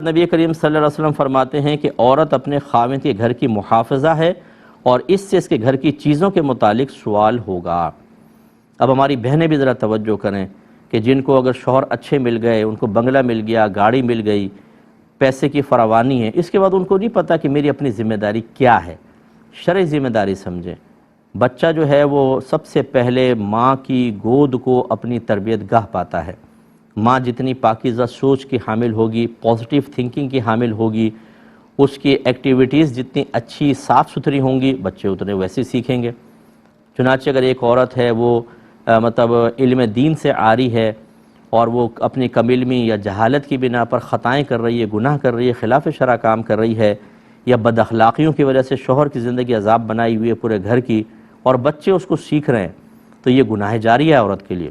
نبی کریم صلی اللہ علیہ وسلم فرماتے ہیں کہ عورت اپنے خاوند کے گھر کی محافظہ ہے اور اس سے اس کے گھر کی چیزوں کے متعلق سوال ہوگا۔ اب ہماری بہنیں بھی ذرا توجہ کریں کہ جن کو اگر شوہر اچھے مل گئے، ان کو بنگلہ مل گیا، گاڑی مل گئی، پیسے کی فراوانی ہے، اس کے بعد ان کو نہیں پتہ کہ میری اپنی ذمہ داری کیا ہے۔ شرعی ذمہ داری سمجھیں۔ بچہ جو ہے وہ سب سے پہلے ماں کی گود کو اپنی تربیت گاہ پاتا ہے۔ ماں جتنی پاکیزہ سوچ کی حامل ہوگی، پازیٹیو تھنکنگ کی حامل ہوگی، اس کی ایکٹیویٹیز جتنی اچھی صاف ستھری ہوں گی، بچے اتنے ویسے سیکھیں گے۔ چنانچہ اگر ایک عورت ہے وہ مطلب علم دین سے عاری ہے اور وہ اپنی کم علمی یا جہالت کی بنا پر خطائیں کر رہی ہے، گناہ کر رہی ہے، خلاف شرع کام کر رہی ہے، یا بد اخلاقیوں کی وجہ سے شوہر کی زندگی عذاب بنائی ہوئی ہے پورے گھر کی، اور بچے اس کو سیکھ رہے ہیں، تو یہ گناہ جاری ہے عورت کے لیے۔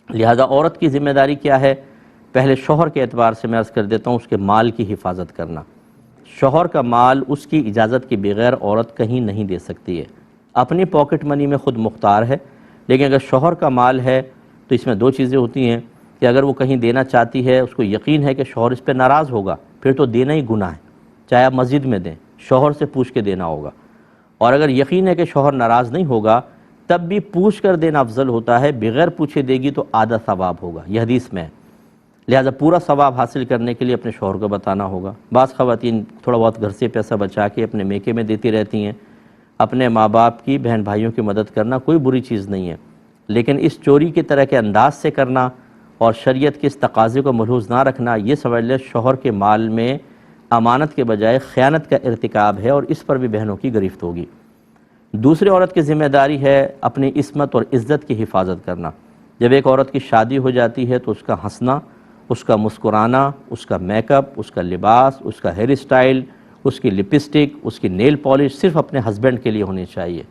لہذا عورت کی ذمہ داری کیا ہے؟ پہلے شوہر کے اعتبار سے میں عرض کر دیتا ہوں، اس کے مال کی حفاظت کرنا۔ شوہر کا مال اس کی اجازت کے بغیر عورت کہیں نہیں دے سکتی ہے۔ اپنی پاکٹ منی میں خود مختار ہے، لیکن اگر شوہر کا مال ہے تو اس میں دو چیزیں ہوتی ہیں کہ اگر وہ کہیں دینا چاہتی ہے، اس کو یقین ہے کہ شوہر اس پہ ناراض ہوگا، پھر تو دینا ہی گناہ ہے، چاہے آپ مسجد میں دیں، شوہر سے پوچھ کے دینا ہوگا۔ اور اگر یقین ہے کہ شوہر ناراض نہیں ہوگا، تب بھی پوچھ کر دینا افضل ہوتا ہے، بغیر پوچھے دے گی تو آدھا ثواب ہوگا، یہ حدیث میں ہے۔ لہذا پورا ثواب حاصل کرنے کے لیے اپنے شوہر کو بتانا ہوگا۔ بعض خواتین تھوڑا بہت گھر سے پیسہ بچا کے اپنے میکے میں دیتی رہتی ہیں۔ اپنے ماں باپ کی، بہن بھائیوں کی مدد کرنا کوئی بری چیز نہیں ہے، لیکن اس چوری کی طرح کے انداز سے کرنا اور شریعت کے اس تقاضے کو ملحوظ نہ رکھنا، یہ سمجھ لیں شوہر کے مال میں امانت کے بجائے خیانت کا ارتکاب ہے، اور اس پر بھی بہنوں کی گرفت ہوگی۔ دوسری عورت کی ذمہ داری ہے اپنی عصمت اور عزت کی حفاظت کرنا۔ جب ایک عورت کی شادی ہو جاتی ہے تو اس کا ہنسنا، اس کا مسکرانا، اس کا میک اپ، اس کا لباس، اس کا ہیئر اسٹائل، اس کی لپسٹک، اس کی نیل پالش صرف اپنے ہسبینڈ کے لیے ہونی چاہیے۔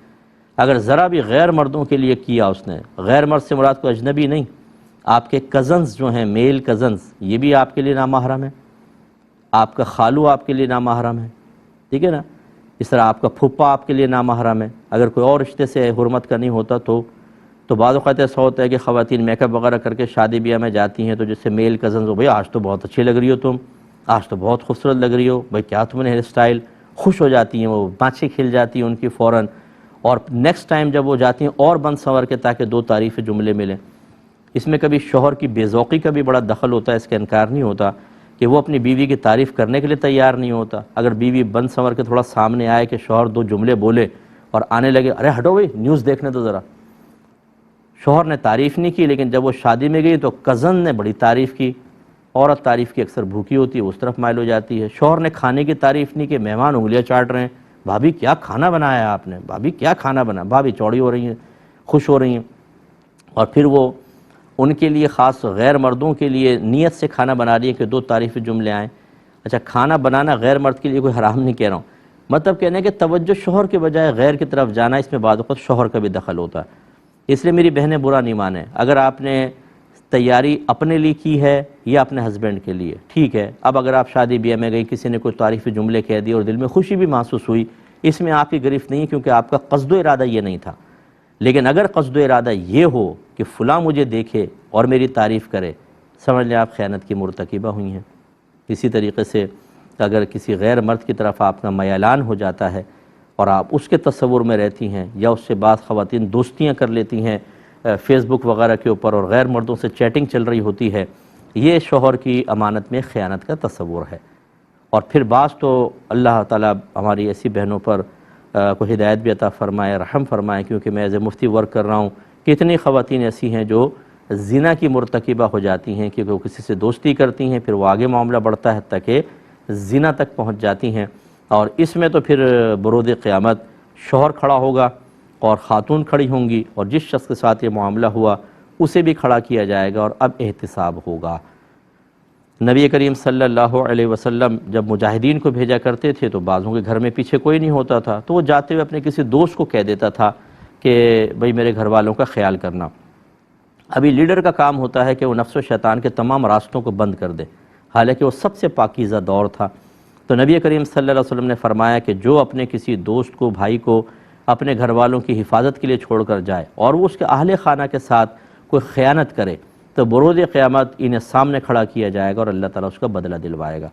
اگر ذرا بھی غیر مردوں کے لیے کیا اس نے، غیر مرد سے مراد کو اجنبی نہیں، آپ کے کزنز جو ہیں، میل کزنز، یہ بھی آپ کے لیے نامحرم ہے۔ آپ کا خالو آپ کے لیے نامحرم ہے، ٹھیک ہے نا؟ اس طرح آپ کا پھپھا آپ کے لیے نامحرم ہے۔ اگر کوئی اور رشتے سے حرمت کا نہیں ہوتا تو بعض اوقات ایسا ہوتا ہے کہ خواتین میک اپ وغیرہ کر کے شادی بیاہ میں جاتی ہیں، تو جس سے میل کزنز ہو، بھئی آج تو بہت اچھی لگ رہی ہو تم، آج تو بہت خوبصورت لگ رہی ہو، بھئی کیا تم نے ہیئر اسٹائل، خوش ہو جاتی ہیں، وہ بانچیں کھل جاتی ہیں ان کی فوراً، اور نیکسٹ ٹائم جب وہ جاتی ہیں اور بن سنور کے تاکہ دو تعریف جملے ملیں۔ اس میں کبھی شوہر کی بے ذوقی کا بھی بڑا دخل ہوتا ہے، اس کا انکار نہیں ہوتا کہ وہ اپنی بیوی کی تعریف کرنے کے لیے تیار نہیں ہوتا۔ اگر بیوی بن سنور کے تھوڑا سامنے آئے کہ شوہر دو جملے بولے اور آنے لگے، ارے ہٹو بھئی نیوز دیکھنے تو ذرا، شوہر نے تعریف نہیں کی، لیکن جب وہ شادی میں گئی تو کزن نے بڑی تعریف کی۔ عورت تعریف کی اکثر بھوکی ہوتی ہے، اس طرف مائل ہو جاتی ہے۔ شوہر نے کھانے کی تعریف نہیں کہ مہمان انگلیاں چاٹ رہے ہیں، بھابھی کیا کھانا بنایا ہے آپ نے، بھابھی کیا کھانا بنا، بھابھی چوڑی ہو رہی ہیں، خوش ہو رہی ہیں، اور پھر وہ ان کے لیے خاص غیر مردوں کے لیے نیت سے کھانا بنا رہی ہے کہ دو تعریفی جملے آئیں۔ اچھا، کھانا بنانا غیر مرد کے لیے کوئی حرام نہیں کہہ رہا ہوں، مطلب کہنے کہ توجہ شوہر کے بجائے غیر کی طرف جانا، اس میں بعض اوقات شوہر کا بھی دخل ہوتا ہے۔ اس لیے میری بہنیں برا نہیں مانیں، اگر آپ نے تیاری اپنے لیے کی ہے یا اپنے ہسبینڈ کے لیے، ٹھیک ہے۔ اب اگر آپ شادی بیاہ میں گئی، کسی نے کوئی تعریفی جملے کہہ دیے اور دل میں خوشی بھی محسوس ہوئی، اس میں آپ کی گرفت نہیں، کیونکہ آپ کا قصد و ارادہ یہ نہیں تھا۔ لیکن اگر قصد و ارادہ یہ ہو کہ فلاں مجھے دیکھے اور میری تعریف کرے، سمجھ لیں آپ خیانت کی مرتکبہ ہوئی ہیں۔ اسی طریقے سے اگر کسی غیر مرد کی طرف آپ کا میلان ہو جاتا ہے اور آپ اس کے تصور میں رہتی ہیں، یا اس سے بعض خواتین دوستیاں کر لیتی ہیں فیس بک وغیرہ کے اوپر اور غیر مردوں سے چیٹنگ چل رہی ہوتی ہے، یہ شوہر کی امانت میں خیانت کا تصور ہے۔ اور پھر بعض تو اللہ تعالیٰ ہماری ایسی بہنوں پر کو ہدایت بھی عطا فرمائے، رحم فرمائے، کیونکہ میں ایز اے مفتی ورک کر رہا ہوں، کتنی خواتین ایسی ہیں جو زنا کی مرتکبہ ہو جاتی ہیں، کیونکہ وہ کسی سے دوستی کرتی ہیں، پھر وہ آگے معاملہ بڑھتا ہے حتیٰ کہ زنا تک پہنچ جاتی ہیں۔ اور اس میں تو پھر برود قیامت شوہر کھڑا ہوگا اور خاتون کھڑی ہوں گی، اور جس شخص کے ساتھ یہ معاملہ ہوا اسے بھی کھڑا کیا جائے گا، اور اب احتساب ہوگا۔ نبی کریم صلی اللہ علیہ وسلم جب مجاہدین کو بھیجا کرتے تھے تو بعضوں کے گھر میں پیچھے کوئی نہیں ہوتا تھا، تو وہ جاتے ہوئے اپنے کسی دوست کو کہہ دیتا تھا کہ بھئی میرے گھر والوں کا خیال کرنا۔ ابھی لیڈر کا کام ہوتا ہے کہ وہ نفس و شیطان کے تمام راستوں کو بند کر دے، حالانکہ وہ سب سے پاکیزہ دور تھا۔ تو نبی کریم صلی اللہ علیہ وسلم نے فرمایا کہ جو اپنے کسی دوست کو، بھائی کو اپنے گھر والوں کی حفاظت کے لیے چھوڑ کر جائے اور وہ اس کے اہل خانہ کے ساتھ کوئی خیانت کرے، تو بروز قیامت انہیں سامنے کھڑا کیا جائے گا اور اللہ تعالیٰ اس کا بدلہ دلوائے گا۔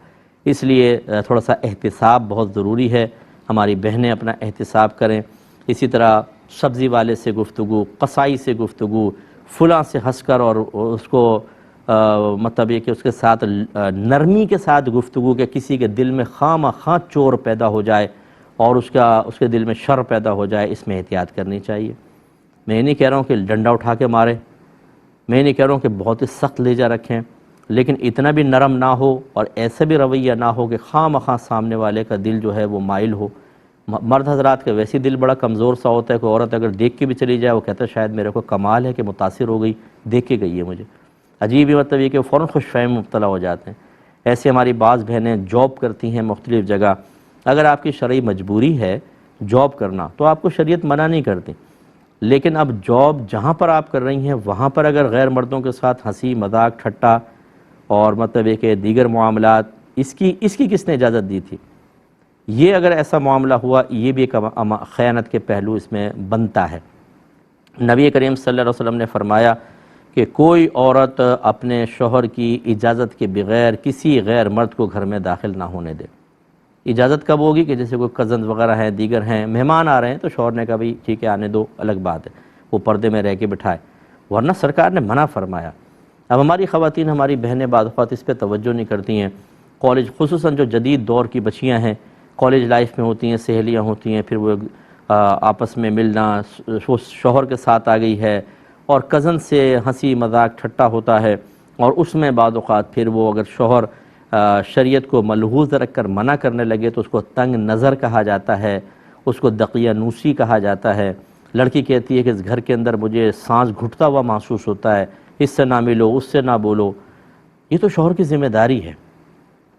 اس لیے تھوڑا سا احتساب بہت ضروری ہے، ہماری بہنیں اپنا احتساب کریں۔ اسی طرح سبزی والے سے گفتگو، قصائی سے گفتگو، فلاں سے ہنس کر اور اس کو مطلب یہ کہ اس کے ساتھ نرمی کے ساتھ گفتگو کہ کسی کے دل میں خواہ چور پیدا ہو جائے اور اس کے دل میں شر پیدا ہو جائے، اس میں احتیاط کرنی چاہیے۔ میں نہیں کہہ رہا ہوں کہ ڈنڈا اٹھا کے مارے، میں نہیں کہہ رہا ہوں کہ بہت ہی سخت لہجہ رکھیں، لیکن اتنا بھی نرم نہ ہو اور ایسا بھی رویہ نہ ہو کہ خواہ سامنے والے کا دل جو ہے وہ مائل ہو۔ مرد حضرات کا ویسے دل بڑا کمزور سا ہوتا ہے، کوئی عورت اگر دیکھ کے بھی چلی جائے وہ کہتا ہے شاید میرے کو کمال ہے کہ متاثر ہو گئی، دیکھ کے گئی ہے مجھے، عجیب ہی مطلب یہ کہ وہ فوراً خوش فہم مبتلا ہو جاتے ہیں۔ ایسے ہماری بعض بہنیں جاب کرتی ہیں مختلف جگہ، اگر آپ کی شرعی مجبوری ہے جاب کرنا تو آپ کو شریعت منع نہیں کرتی، لیکن اب جاب جہاں پر آپ کر رہی ہیں وہاں پر اگر غیر مردوں کے ساتھ ہنسی مذاق ٹھٹا اور مطلب یہ کہ دیگر معاملات، اس کی کس نے اجازت دی تھی؟ یہ اگر ایسا معاملہ ہوا یہ بھی ایک خیانت کے پہلو اس میں بنتا ہے۔ نبی کریم صلی اللہ علیہ وسلم نے فرمایا کہ کوئی عورت اپنے شوہر کی اجازت کے بغیر کسی غیر مرد کو گھر میں داخل نہ ہونے دے۔ اجازت کب ہوگی کہ جیسے کوئی کزنز وغیرہ ہیں، دیگر ہیں، مہمان آ رہے ہیں تو شوہر نے کہا بھئی ٹھیک ہے آنے دو، الگ بات ہے، وہ پردے میں رہ کے بٹھائے، ورنہ سرکار نے منع فرمایا۔ اب ہماری خواتین، ہماری بہنیں بعض اوقات اس پہ توجہ نہیں کرتی ہیں، کالج خصوصاً جو جدید دور کی بچیاں ہیں کالج لائف میں ہوتی ہیں، سہیلیاں ہوتی ہیں، پھر وہ آپس میں ملنا، شوہر کے ساتھ آ گئی ہے اور کزن سے ہنسی مذاق ٹھٹا ہوتا ہے، اور اس میں بعض اوقات پھر وہ اگر شوہر شریعت کو ملحوظ رکھ کر منع کرنے لگے تو اس کو تنگ نظر کہا جاتا ہے، اس کو دقیانوسی کہا جاتا ہے۔ لڑکی کہتی ہے کہ اس گھر کے اندر مجھے سانس گھٹتا ہوا محسوس ہوتا ہے، اس سے نہ ملو، اس سے نہ بولو۔ یہ تو شوہر کی ذمہ داری ہے۔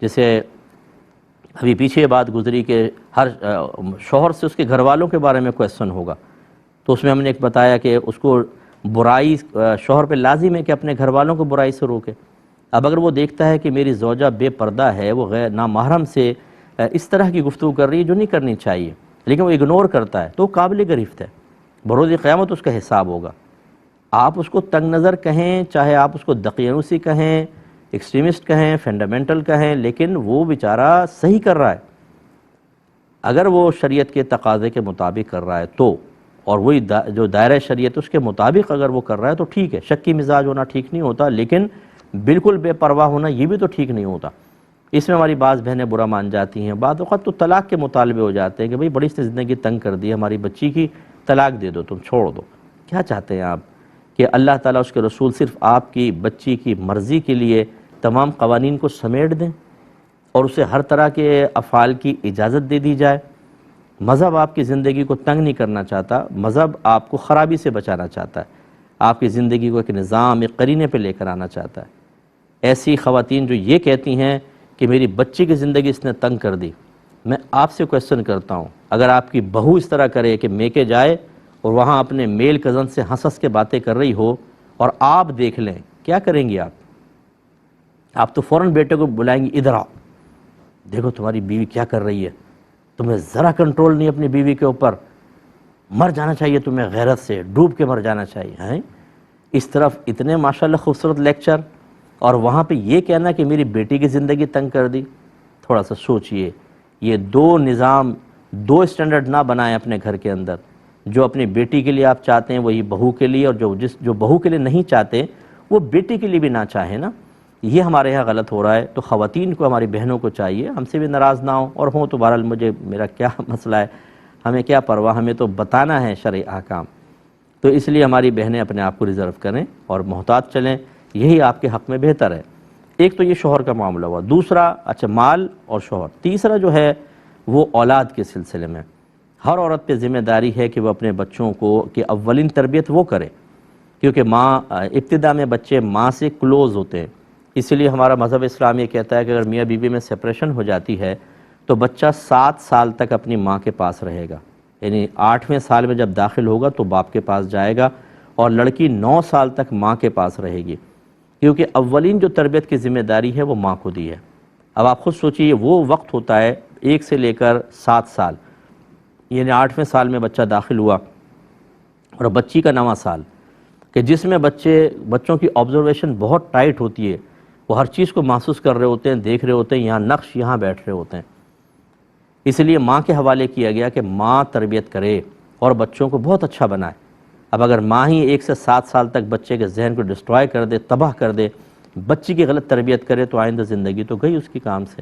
جیسے ابھی پیچھے یہ بات گزری کہ ہر شوہر سے اس کے گھر والوں کے بارے میں کویسچن ہوگا، تو اس میں ہم نے ایک بتایا کہ اس کو برائی شوہر پہ لازم ہے کہ اپنے گھر والوں کو برائی سے روکے۔ اب اگر وہ دیکھتا ہے کہ میری زوجہ بے پردہ ہے، وہ غیر نامحرم سے اس طرح کی گفتگو کر رہی ہے جو نہیں کرنی چاہیے، لیکن وہ اگنور کرتا ہے تو وہ قابل گرفت ہے، بروز قیامت اس کا حساب ہوگا۔ آپ اس کو تنگ نظر کہیں، چاہے آپ اس کو دقیانوسی کہیں، ایکسٹریمسٹ کہیں، فنڈامنٹل کہیں، لیکن وہ بیچارہ صحیح کر رہا ہے۔ اگر وہ شریعت کے تقاضے کے مطابق کر رہا ہے تو، اور وہی جو دائرہ شریعت اس کے مطابق اگر وہ کر رہا ہے تو ٹھیک ہے۔ شکی مزاج ہونا ٹھیک نہیں ہوتا، لیکن بالکل بے پرواہ ہونا یہ بھی تو ٹھیک نہیں ہوتا۔ اس میں ہماری بعض بہنیں برا مان جاتی ہیں، بعض اوقات تو طلاق کے مطالبے ہو جاتے ہیں کہ بھئی بڑی اس نے زندگی تنگ کر دی، ہماری بچی کی طلاق دے دو، تم چھوڑ دو۔ کیا چاہتے ہیں آپ کہ اللہ تعالیٰ اس کے رسول صرف آپ کی بچی کی مرضی کے لیے تمام قوانین کو سمیٹ دیں اور اسے ہر طرح کے افعال کی اجازت دے دی جائے؟ مذہب آپ کی زندگی کو تنگ نہیں کرنا چاہتا، مذہب آپ کو خرابی سے بچانا چاہتا ہے، آپ کی زندگی کو ایک نظام، ایک قرینے پہ لے کر آنا چاہتا ہے۔ ایسی خواتین جو یہ کہتی ہیں کہ میری بچی کی زندگی اس نے تنگ کر دی، میں آپ سے کویسچن کرتا ہوں، اگر آپ کی بہو اس طرح کرے کہ میکے جائے اور وہاں اپنے میل کزن سے ہنس کے باتیں کر رہی ہو اور آپ دیکھ لیں، کیا کریں گی آپ تو فوراً بیٹے کو بلائیں گی، ادھر آؤ، دیکھو تمہاری بیوی کیا کر رہی ہے، تمہیں ذرا کنٹرول نہیں اپنی بیوی کے اوپر، مر جانا چاہیے تمہیں، غیرت سے ڈوب کے مر جانا چاہیے ہیں۔ اس طرف اتنے ماشاءاللہ خوبصورت لیکچر اور وہاں پہ یہ کہنا کہ میری بیٹی کی زندگی تنگ کر دی۔ تھوڑا سا سوچئے، یہ دو نظام، دو اسٹینڈرڈ نہ بنائیں اپنے گھر کے اندر۔ جو اپنی بیٹی کے لیے آپ چاہتے ہیں وہی بہو کے لیے، اور جو بہو کے لیے نہیں چاہتے وہ بیٹی کے لیے بھی نہ چاہیں نا، یہ ہمارے یہاں غلط ہو رہا ہے۔ تو خواتین کو، ہماری بہنوں کو چاہیے ہم سے بھی ناراض نہ ہوں، اور ہوں تو بہرحال میرا کیا مسئلہ ہے، ہمیں کیا پرواہ، ہمیں تو بتانا ہے شرعی احکام۔ تو اس لیے ہماری بہنیں اپنے آپ کو ریزرو کریں اور محتاط چلیں، یہی آپ کے حق میں بہتر ہے۔ ایک تو یہ شوہر کا معاملہ ہوا، دوسرا اچھا مال اور شوہر، تیسرا جو ہے وہ اولاد کے سلسلے میں ہر عورت پہ ذمہ داری ہے کہ وہ اپنے بچوں کو کہ اولین تربیت وہ کرے، کیونکہ ماں ابتدا میں بچے ماں سے کلوز ہوتے ہیں۔ اس لیے ہمارا مذہب اسلام یہ کہتا ہے کہ اگر میاں بیوی میں سپریشن ہو جاتی ہے تو بچہ 7 سال تک اپنی ماں کے پاس رہے گا، یعنی 8ویں سال میں جب داخل ہوگا تو باپ کے پاس جائے گا، اور لڑکی 9 سال تک ماں کے پاس رہے گی، کیونکہ اولین جو تربیت کی ذمہ داری ہے وہ ماں کو دی ہے۔ اب آپ خود سوچئے، وہ وقت ہوتا ہے 1 سے لے کر 7 سال، یعنی 8ویں سال میں بچہ داخل ہوا اور بچی کا 9واں سال، کہ جس میں بچوں کی آبزرویشن بہت ٹائٹ ہوتی ہے، وہ ہر چیز کو محسوس کر رہے ہوتے ہیں، دیکھ رہے ہوتے ہیں، یہاں نقش یہاں بیٹھ رہے ہوتے ہیں۔ اس لیے ماں کے حوالے کیا گیا کہ ماں تربیت کرے اور بچوں کو بہت اچھا بنائے۔ اب اگر ماں ہی 1 سے 7 سال تک بچے کے ذہن کو ڈسٹرائے کر دے، تباہ کر دے، بچی کی غلط تربیت کرے، تو آئندہ زندگی تو گئی اس کی کام سے۔